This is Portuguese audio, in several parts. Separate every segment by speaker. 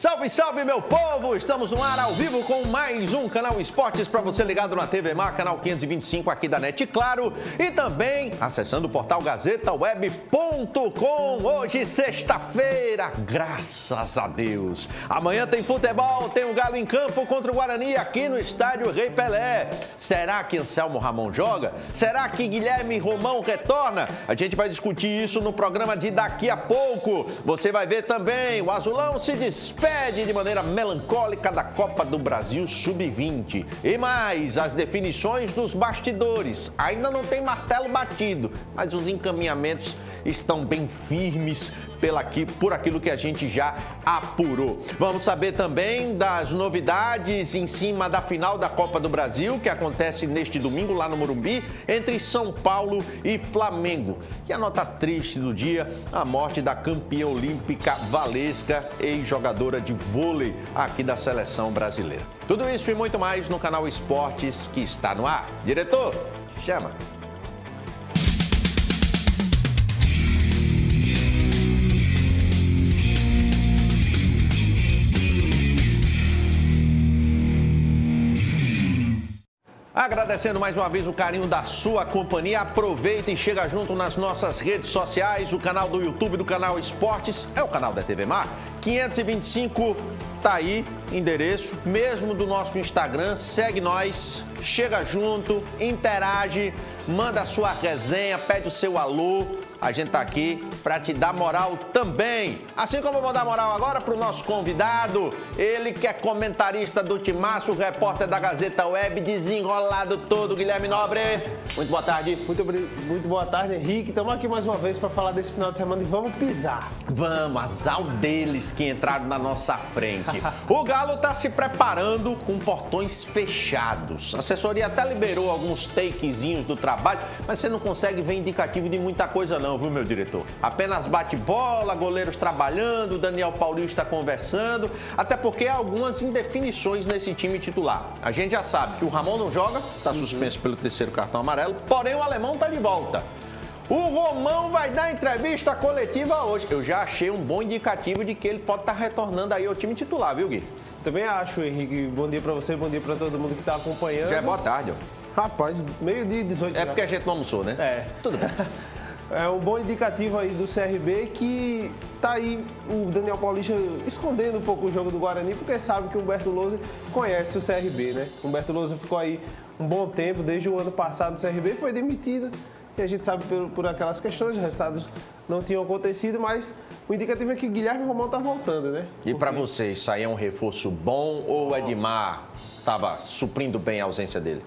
Speaker 1: Salve, salve, meu povo! Estamos no ar ao vivo com mais um Canal Esportes para você ligado na TV Mar, canal 525 aqui da NET Claro e também acessando o portal gazetaweb.com. Hoje, sexta-feira, graças a Deus. Amanhã tem futebol, tem o Galo em campo contra o Guarani aqui no estádio Rei Pelé. Será que Anselmo Ramon joga? Será que Guilherme Romão retorna? A gente vai discutir isso no programa de daqui a pouco. Você vai ver também, o Azulão se despede de maneira melancólica da Copa do Brasil Sub-20. E mais, as definições dos bastidores. Ainda não tem martelo batido, mas os encaminhamentos estão bem firmes por aquilo que a gente já apurou. Vamos saber também das novidades em cima da final da Copa do Brasil, que acontece neste domingo lá no Morumbi, entre São Paulo e Flamengo. E a nota triste do dia, a morte da campeã olímpica Valesca, ex-jogadora de vôlei aqui da seleção brasileira. Tudo isso e muito mais no canal Esportes, que está no ar. Diretor, chama! Agradecendo mais uma vez o carinho da sua companhia, aproveita e chega junto nas nossas redes sociais, o canal do YouTube do Canal Esportes, é o canal da TV Mar, 525, tá aí, endereço, mesmo do nosso Instagram, segue nós, chega junto, interage, manda a sua resenha, pede o seu alô. A gente tá aqui para te dar moral também. Assim como eu vou dar moral agora para o nosso convidado, ele que é comentarista do Timaço, repórter da Gazeta Web, desenrolado todo, Guilherme Nobre. Muito boa tarde.
Speaker 2: Muito boa tarde, Henrique. Estamos aqui mais uma vez para falar desse final de semana e vamos pisar.
Speaker 1: Vamos, azar deles que entraram na nossa frente. O Galo tá se preparando com portões fechados. A assessoria até liberou alguns takezinhos do trabalho, mas você não consegue ver indicativo de muita coisa não, viu, meu diretor? Apenas bate-bola, goleiros trabalhando, Daniel Paulista conversando, até porque há algumas indefinições nesse time titular. A gente já sabe que o Ramon não joga, está suspenso pelo terceiro cartão amarelo, porém o alemão está de volta. O Romão vai dar entrevista coletiva hoje. Eu já achei um bom indicativo de que ele pode estar retornando aí ao time titular, viu, Gui?
Speaker 2: Também acho, Henrique. Bom dia para você, bom dia para todo mundo que está acompanhando.
Speaker 1: Já é boa tarde, ó.
Speaker 2: Rapaz, meio-dia e 18.
Speaker 1: É porque a gente não almoçou, né?
Speaker 2: É.
Speaker 1: Tudo bem.
Speaker 2: É um bom indicativo aí do CRB que tá aí o Daniel Paulista escondendo um pouco o jogo do Guarani, porque sabe que o Humberto Lousa conhece o CRB, né? O Humberto Lousa ficou aí um bom tempo, desde o ano passado o CRB foi demitido. E a gente sabe por aquelas questões, os resultados não tinham acontecido, mas o indicativo é que Guilherme Romão tá voltando, né?
Speaker 1: E para você, isso aí é um reforço bom ou o Edmar estava suprindo bem a ausência dele?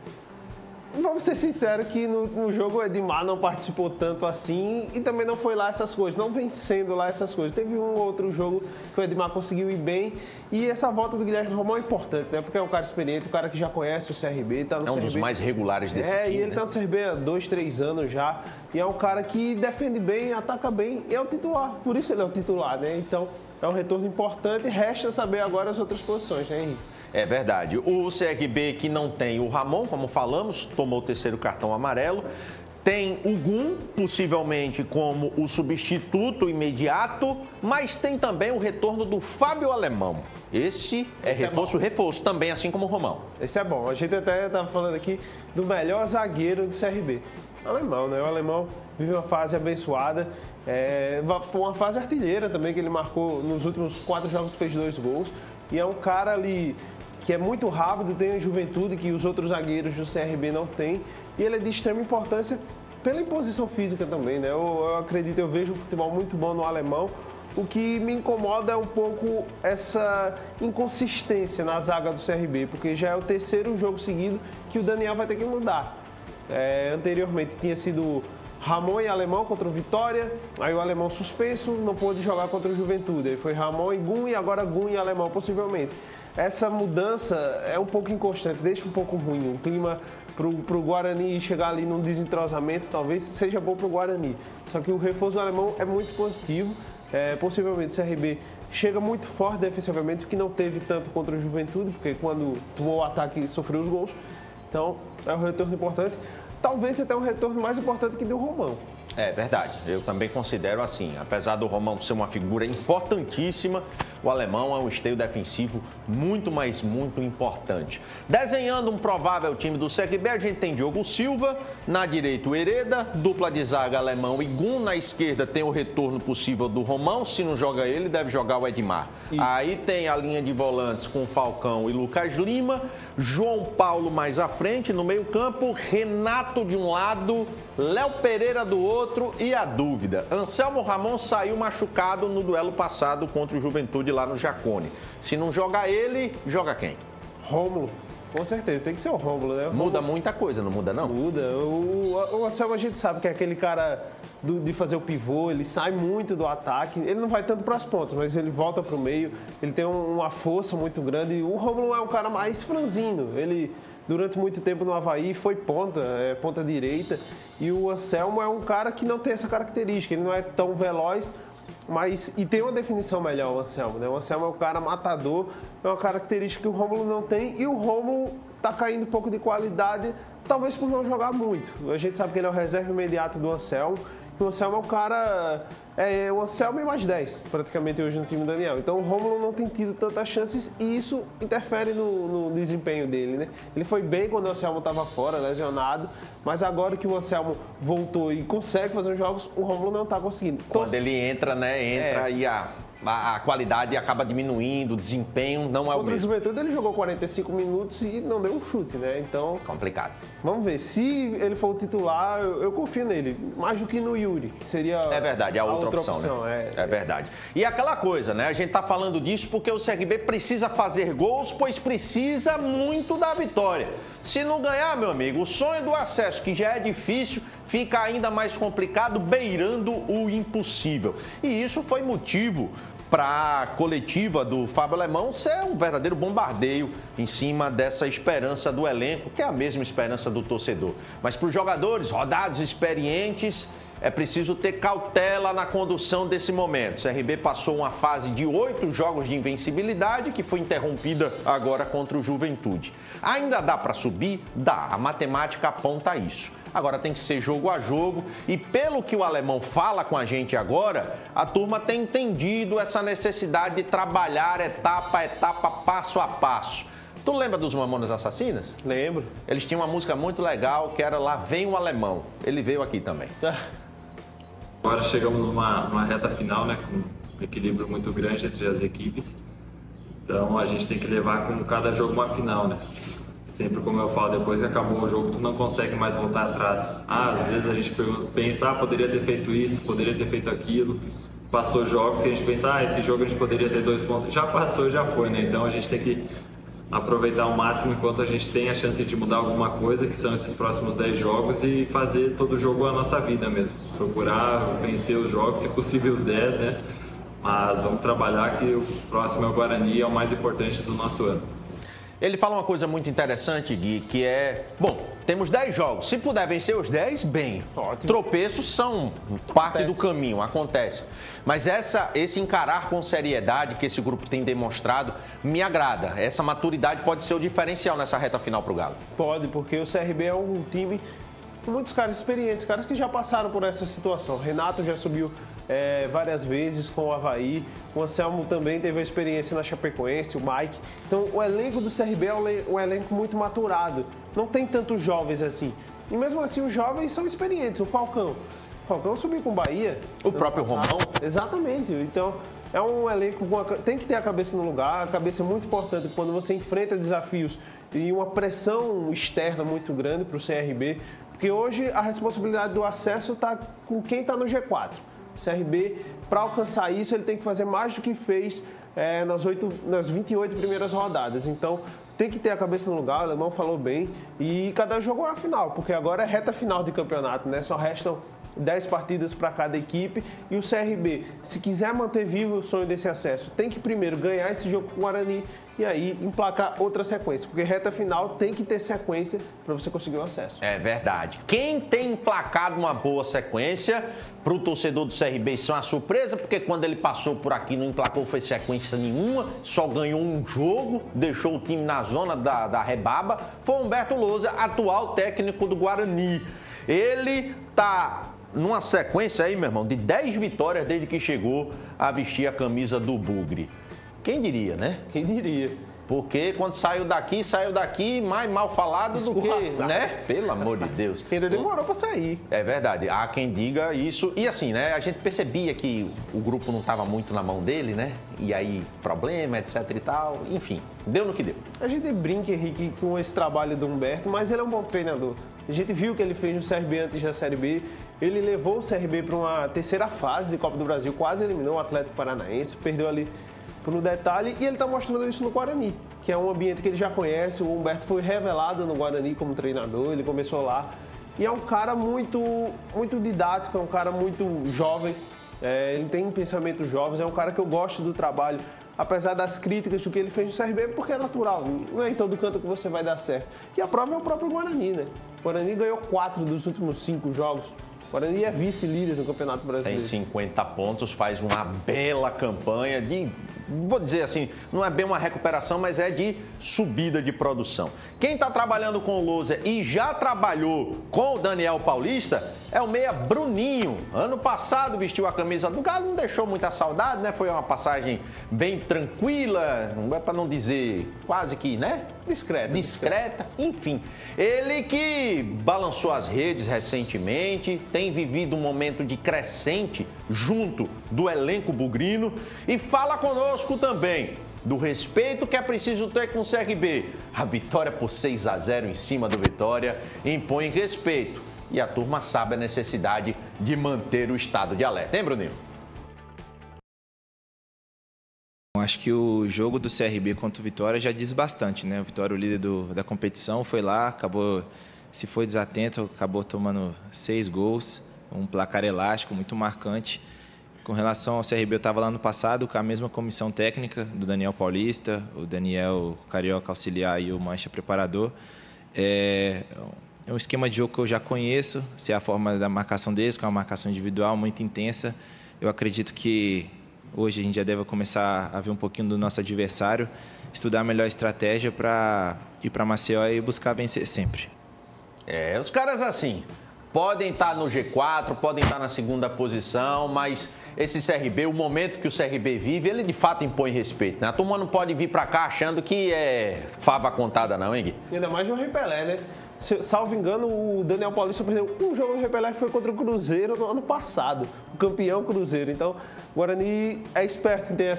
Speaker 2: Vamos ser sinceros que no último jogo o Edmar não participou tanto assim e também não foi lá essas coisas, não vem sendo lá essas coisas. Teve um outro jogo que o Edmar conseguiu ir bem e essa volta do Guilherme Romão é importante, né? Porque é um cara experiente, um cara que já conhece o CRB. Tá no CRB.
Speaker 1: Dos mais regulares desse time,
Speaker 2: e ele
Speaker 1: né?
Speaker 2: tá no CRB há 2, 3 anos já e é um cara que defende bem, ataca bem e é o titular, por isso ele é o titular, né? Então é um retorno importante, resta saber agora as outras posições, né, Henrique?
Speaker 1: É verdade. O CRB que não tem o Ramon, como falamos, tomou o terceiro cartão amarelo. Tem o Gum, possivelmente como o substituto imediato, mas tem também o retorno do Fábio Alemão. Esse é reforço também, assim como o Romão.
Speaker 2: Esse é bom. A gente até estava falando aqui do melhor zagueiro do CRB. O Alemão, né? O Alemão vive uma fase abençoada. Foi uma fase artilheira também, que ele marcou nos últimos 4 jogos, fez 2 gols. E é um cara ali que é muito rápido, tem a juventude que os outros zagueiros do CRB não têm. E ele é de extrema importância pela imposição física também, né? Eu acredito, eu vejo um futebol muito bom no Alemão. O que me incomoda é um pouco essa inconsistência na zaga do CRB, porque já é o terceiro jogo seguido que o Daniel vai ter que mudar. Anteriormente tinha sido Ramon e Alemão contra o Vitória, aí o Alemão suspenso, não pôde jogar contra o Juventude. Aí foi Ramon e Gum, e agora Gum e Alemão, possivelmente. Essa mudança é um pouco inconstante, deixa um pouco ruim. O clima para o Guarani chegar ali num desentrosamento talvez seja bom para o Guarani. Só que o reforço do Alemão é muito positivo. Possivelmente o CRB chega muito forte defensivamente, que não teve tanto contra o Juventude, porque quando tomou o ataque sofreu os gols. Então, é um retorno importante. Talvez até um retorno mais importante que do Romão.
Speaker 1: É verdade, eu também considero assim. Apesar do Romão ser uma figura importantíssima, o alemão é um esteio defensivo muito importante. Desenhando um provável time do CRB, a gente tem Diogo Silva, na direita o Hereda, dupla de zaga alemão e Gum, na esquerda tem o retorno possível do Romão, se não joga ele, deve jogar o Edmar. Isso. Aí tem a linha de volantes com Falcão e Lucas Lima, João Paulo mais à frente, no meio campo, Renato de um lado, Léo Pereira do outro e a dúvida, Anselmo Ramon saiu machucado no duelo passado contra o Juventude lá no Jacone. Se não joga ele, joga quem?
Speaker 2: Rômulo. Com certeza, tem que ser o Rômulo, né?
Speaker 1: Muda muita coisa, não muda não?
Speaker 2: Muda. O Anselmo a gente sabe que é aquele cara de fazer o pivô, ele sai muito do ataque, ele não vai tanto para as pontas, mas ele volta para o meio, ele tem uma força muito grande. E o Rômulo é um cara mais franzino, ele durante muito tempo no Avaí foi ponta direita, e o Anselmo é um cara que não tem essa característica, ele não é tão veloz, e tem uma definição melhor o Anselmo, né? O Anselmo é um cara matador, é uma característica que o Rômulo não tem, e o Rômulo tá caindo um pouco de qualidade, talvez por não jogar muito. A gente sabe que ele é o reserva imediato do Anselmo, e o Anselmo é um cara... o Anselmo é mais 10, praticamente, hoje no time do Daniel. Então o Rômulo não tem tido tantas chances e isso interfere no desempenho dele, né? Ele foi bem quando o Anselmo estava fora, lesionado, mas agora que o Anselmo voltou e consegue fazer os jogos, o Rômulo não está conseguindo.
Speaker 1: Quando ele entra, né? E a qualidade acaba diminuindo, o desempenho não é o mesmo.
Speaker 2: Contra o Juventude ele jogou 45 minutos e não deu um chute, né? Então...
Speaker 1: complicado.
Speaker 2: Vamos ver. Se ele for o titular, eu confio nele. Mais do que no Yuri, que seria...
Speaker 1: É verdade, a outra opção, né? É verdade. E aquela coisa, né? A gente tá falando disso porque o CRB precisa fazer gols, pois precisa muito da vitória. Se não ganhar, meu amigo, o sonho do acesso, que já é difícil, fica ainda mais complicado, beirando o impossível. E isso foi motivo para a coletiva do Fábio Alemão ser um verdadeiro bombardeio em cima dessa esperança do elenco, que é a mesma esperança do torcedor. Mas para os jogadores rodados, experientes, é preciso ter cautela na condução desse momento. O CRB passou uma fase de 8 jogos de invencibilidade, que foi interrompida agora contra o Juventude. Ainda dá para subir? Dá. A matemática aponta isso. Agora tem que ser jogo a jogo e pelo que o alemão fala com a gente agora, a turma tem entendido essa necessidade de trabalhar etapa a etapa, passo a passo. Tu lembra dos Mamonas Assassinas?
Speaker 2: Lembro.
Speaker 1: Eles tinham uma música muito legal que era Lá Vem o Alemão. Ele veio aqui também.
Speaker 3: Agora chegamos numa reta final, né, com um equilíbrio muito grande entre as equipes. Então a gente tem que levar como cada jogo uma final, né? Sempre, como eu falo, depois que acabou o jogo, tu não consegue mais voltar atrás. Às vezes a gente pensa, poderia ter feito isso, poderia ter feito aquilo. Passou jogos que a gente pensa, esse jogo a gente poderia ter 2 pontos. Já passou, já foi, né? Então a gente tem que aproveitar ao máximo enquanto a gente tem a chance de mudar alguma coisa, que são esses próximos 10 jogos, e fazer todo jogo a nossa vida mesmo. Procurar vencer os jogos, se possível os 10, né? Mas vamos trabalhar que o próximo é o Guarani, é o mais importante do nosso ano.
Speaker 1: Ele fala uma coisa muito interessante, Gui, que é... bom, temos 10 jogos. Se puder vencer os 10, bem.
Speaker 2: Ótimo.
Speaker 1: Tropeços são parte do caminho, acontece. Mas esse encarar com seriedade que esse grupo tem demonstrado me agrada. Essa maturidade pode ser o diferencial nessa reta final para o Galo.
Speaker 2: Pode, porque o CRB é um time com muitos caras experientes, caras que já passaram por essa situação. Renato já subiu várias vezes com o Avaí, o Anselmo também teve a experiência na Chapecoense, o Mike. Então o elenco do CRB é um elenco muito maturado, não tem tantos jovens assim. E mesmo assim os jovens são experientes, o Falcão subiu com o Bahia.
Speaker 1: O próprio Romão.
Speaker 2: Exatamente, então é um elenco, tem que ter a cabeça no lugar, a cabeça é muito importante quando você enfrenta desafios e uma pressão externa muito grande para o CRB, porque hoje a responsabilidade do acesso está com quem está no G4. O CRB, para alcançar isso, ele tem que fazer mais do que fez nas 28 primeiras rodadas. Então, tem que ter a cabeça no lugar, o Alemão falou bem. E cada jogo é a final, porque agora é reta final de campeonato, né? Só restam 10 partidas para cada equipe. E o CRB, se quiser manter vivo o sonho desse acesso, tem que primeiro ganhar esse jogo com o Guarani e aí emplacar outra sequência, porque reta final tem que ter sequência para você conseguir o acesso.
Speaker 1: É verdade. Quem tem emplacado uma boa sequência, para o torcedor do CRB isso é uma surpresa, porque quando ele passou por aqui não emplacou, foi sequência nenhuma, só ganhou um jogo, deixou o time na zona da rebaba, foi o Humberto Lousa, atual técnico do Guarani. Ele tá numa sequência aí, meu irmão, de 10 vitórias desde que chegou a vestir a camisa do Bugre. Quem diria, né?
Speaker 2: Quem diria?
Speaker 1: Porque quando saiu daqui mais mal falado do que, né? Pelo amor de Deus.
Speaker 2: Ainda demorou para sair.
Speaker 1: É verdade. Há quem diga isso. E assim, né? A gente percebia que o grupo não estava muito na mão dele, né? E aí, problema, etc e tal. Enfim, deu no que deu.
Speaker 2: A gente brinca, Henrique, com esse trabalho do Humberto, mas ele é um bom treinador. A gente viu o que ele fez no CRB antes da Série B. Ele levou o CRB para uma terceira fase de Copa do Brasil, quase eliminou o Atlético Paranaense, perdeu ali no detalhe, e ele está mostrando isso no Guarani, que é um ambiente que ele já conhece. O Humberto foi revelado no Guarani como treinador, ele começou lá, e é um cara muito didático, é um cara muito jovem, ele tem pensamentos jovens, é um cara que eu gosto do trabalho, apesar das críticas do que ele fez no CRB, porque é natural, não é em todo canto que você vai dar certo. E a prova é o próprio Guarani, né? O Guarani ganhou 4 dos últimos 5 jogos. O Guarani é vice-líder no Campeonato Brasileiro.
Speaker 1: Tem 50 pontos, faz uma bela campanha de, vou dizer assim, não é bem uma recuperação, mas é de subida de produção. Quem está trabalhando com o Lousa e já trabalhou com o Daniel Paulista é o meia Bruninho. Ano passado vestiu a camisa do Galo, não deixou muita saudade, né? Foi uma passagem bem tranquila, não é para não dizer quase que, né? Discreta, enfim. Ele que balançou as redes recentemente, tem vivido um momento de crescente junto do elenco bugrino e fala conosco também do respeito que é preciso ter com o CRB. A vitória por 6-0 em cima do Vitória impõe respeito e a turma sabe a necessidade de manter o estado de alerta. Hein, Bruninho?
Speaker 4: Acho que o jogo do CRB contra o Vitória já diz bastante, né? O Vitória, o líder da competição, foi lá, acabou, se foi desatento, acabou tomando 6 gols, um placar elástico, muito marcante. Com relação ao CRB, eu estava lá no passado com a mesma comissão técnica do Daniel Paulista, o Daniel Carioca auxiliar e o Mancha preparador. É um esquema de jogo que eu já conheço, se é a forma da marcação deles, que é uma marcação individual muito intensa. Eu acredito que hoje a gente já deve começar a ver um pouquinho do nosso adversário, estudar a melhor estratégia para ir para Maceió e buscar vencer sempre.
Speaker 1: Os caras assim, podem estar no G4, podem estar na segunda posição, mas esse CRB, o momento que o CRB vive, ele de fato impõe respeito, né? A turma não pode vir para cá achando que é fava contada não, hein, Gui?
Speaker 2: Ainda mais no Rei Pelé, né? Salvo engano, o Daniel Paulista perdeu um jogo no Rei Pelé que foi contra o Cruzeiro no ano passado, o campeão Cruzeiro. Então, o Guarani é esperto em ter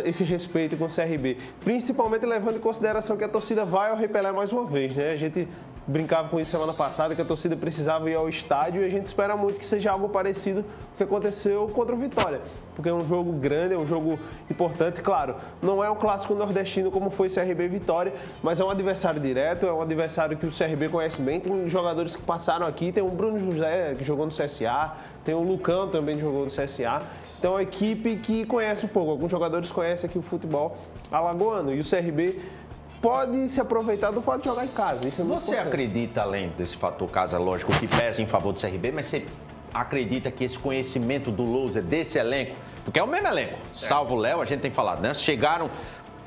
Speaker 2: esse respeito com o CRB, principalmente levando em consideração que a torcida vai ao Rei Pelé mais uma vez, né? A gente brincava com isso semana passada, que a torcida precisava ir ao estádio, e a gente espera muito que seja algo parecido com o que aconteceu contra o Vitória, porque é um jogo grande, é um jogo importante. Claro, não é um clássico nordestino como foi CRB e Vitória, mas é um adversário direto, é um adversário que o CRB conhece bem. Tem jogadores que passaram aqui, tem o Bruno José, que jogou no CSA, tem o Lucão também, que jogou no CSA. Então é uma equipe que conhece um pouco, alguns jogadores conhecem aqui o futebol alagoano, e o CRB pode se aproveitar do fato de jogar em casa. Isso é muito
Speaker 1: Você
Speaker 2: importante.
Speaker 1: acredita, além desse fator casa, lógico, que pesa em favor do CRB, mas você acredita que esse conhecimento do Lousa, desse elenco, porque é o mesmo elenco, salvo o Léo, a gente tem falado, né? Chegaram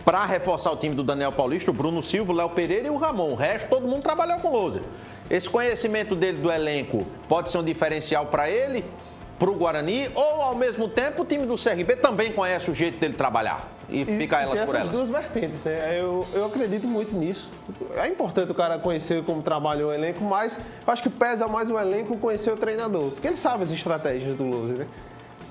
Speaker 1: para reforçar o time do Daniel Paulista, o Bruno Silva, o Léo Pereira e o Ramon. O resto, todo mundo trabalhou com o Lousa. Esse conhecimento dele do elenco pode ser um diferencial para ele, para o Guarani, ou ao mesmo tempo o time do CRB também conhece o jeito dele trabalhar e fica elas por elas.
Speaker 2: Essas duas vertentes, né? Eu acredito muito nisso. É importante o cara conhecer como trabalha o elenco, mas eu acho que pesa mais o elenco conhecer o treinador, porque ele sabe as estratégias do Lousa, né?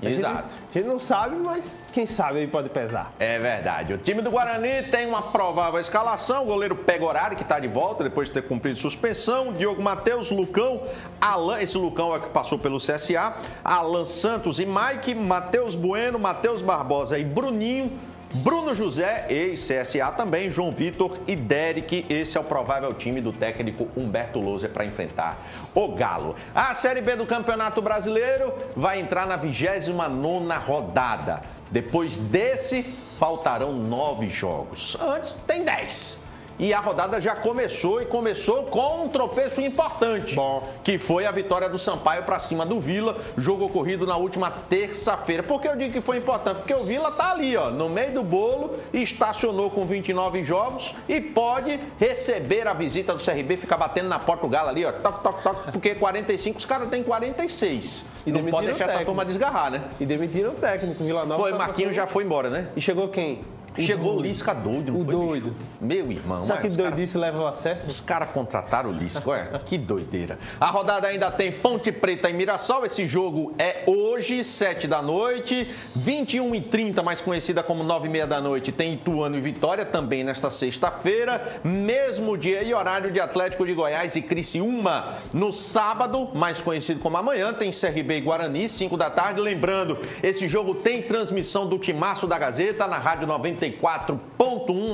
Speaker 1: Exato.
Speaker 2: A gente não sabe, mas quem sabe aí pode pesar.
Speaker 1: É verdade. O time do Guarani tem uma provável escalação. O goleiro Pegorari, que está de volta depois de ter cumprido suspensão. Diogo Matheus, Lucão, Alan, esse Lucão é que passou pelo CSA. Alan Santos e Mike, Matheus Bueno, Matheus Barbosa e Bruninho. Bruno José, ex-CSA também, João Vitor e Derek. Esse é o provável time do técnico Humberto Lousa para enfrentar o Galo. A Série B do Campeonato Brasileiro vai entrar na 29ª rodada. Depois desse, faltarão 9 jogos. Antes, tem 10. E a rodada já começou e começou com um tropeço importante, que foi a vitória do Sampaio para cima do Vila, jogo ocorrido na última terça-feira. Por que eu digo que foi importante? Porque o Vila tá ali, ó, no meio do bolo, estacionou com 29 jogos e pode receber a visita do CRB, ficar batendo na porta do Galo ali, ó, toc, toc, toc, porque 45, os caras têm 46. E não pode deixar essa turma desgarrar, né?
Speaker 2: E demitiram o técnico, o Vila Nova.
Speaker 1: Foi, Marquinhos já foi embora, né?
Speaker 2: E chegou quem?
Speaker 1: Chegou o Lisca doido, não
Speaker 2: o
Speaker 1: foi?
Speaker 2: Doido.
Speaker 1: Meu irmão.
Speaker 2: Sabe que doidice leva o acesso?
Speaker 1: Os caras contrataram o Lisca, olha, que doideira. A rodada ainda tem Ponte Preta e Mirassol, esse jogo é hoje, 7 da noite, 21h30, mais conhecida como 9h30 da noite, tem Ituano e Vitória, também nesta sexta-feira, mesmo dia e horário de Atlético de Goiás e Criciúma. No sábado, mais conhecido como amanhã, tem CRB e Guarani, 5 da tarde, lembrando, esse jogo tem transmissão do Timaço da Gazeta, na Rádio 94.1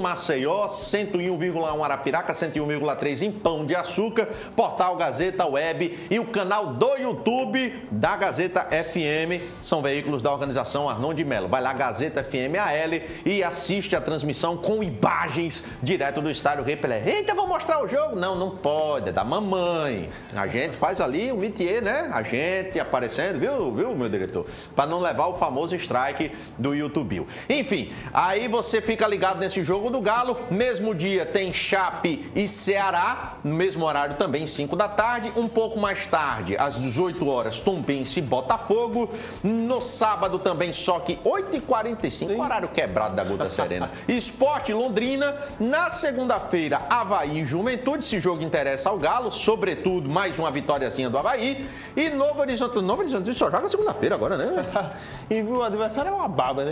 Speaker 1: Maceió, 101,1 Arapiraca, 101,3 em Pão de Açúcar, Portal Gazeta Web e o canal do YouTube da Gazeta FM, são veículos da organização Arnon de Melo. Vai lá, Gazeta FM AL, e assiste a transmissão com imagens direto do estádio Rei Pelé. Eita, vou mostrar o jogo? Não, não pode, é da mamãe. A gente faz ali o métier, né? A gente aparecendo, viu, meu diretor? Para não levar o famoso strike do YouTube. Enfim, aí você fica ligado nesse jogo do Galo. Mesmo dia tem Chape e Ceará, no mesmo horário também, 5 da tarde. Um pouco mais tarde, às 18 horas, Tombense e Botafogo. No sábado também, só que 8h45, horário quebrado da Gota Serena. Sport Londrina. Na segunda-feira, Avaí e Juventude. Esse jogo interessa ao Galo, sobretudo mais uma vitóriazinha do Avaí. E Novo Horizonte. Novo Horizonte só joga segunda-feira agora, né?
Speaker 2: E o adversário é uma baba, né?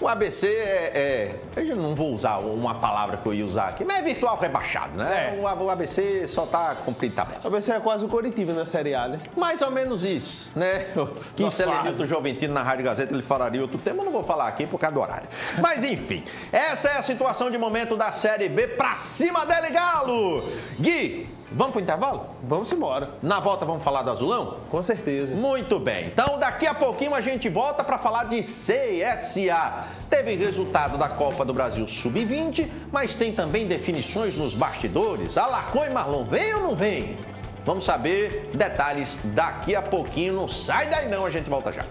Speaker 1: O ABC eu já não vou usar uma palavra que eu ia usar aqui, mas é virtual rebaixado, né? O ABC só tá cumprindo tabela.
Speaker 2: O ABC é quase o Coritiba na Série A, né?
Speaker 1: Mais ou menos isso, né? O nosso Elenilton Joventino na Rádio Gazeta, ele falaria outro tema, eu não vou falar aqui por causa do horário. Mas enfim, essa é a situação de momento da Série B. Pra cima dele, Galo! Gui, vamos pro intervalo?
Speaker 2: Vamos embora.
Speaker 1: Na volta vamos falar do Azulão?
Speaker 2: Com certeza.
Speaker 1: Muito bem. Então daqui a pouquinho a gente volta para falar de CSA. Teve resultado da Copa do Brasil Sub-20, mas tem também definições nos bastidores. Alarcon e Marlon, vem ou não vem? Vamos saber detalhes daqui a pouquinho. Não sai daí não, a gente volta já.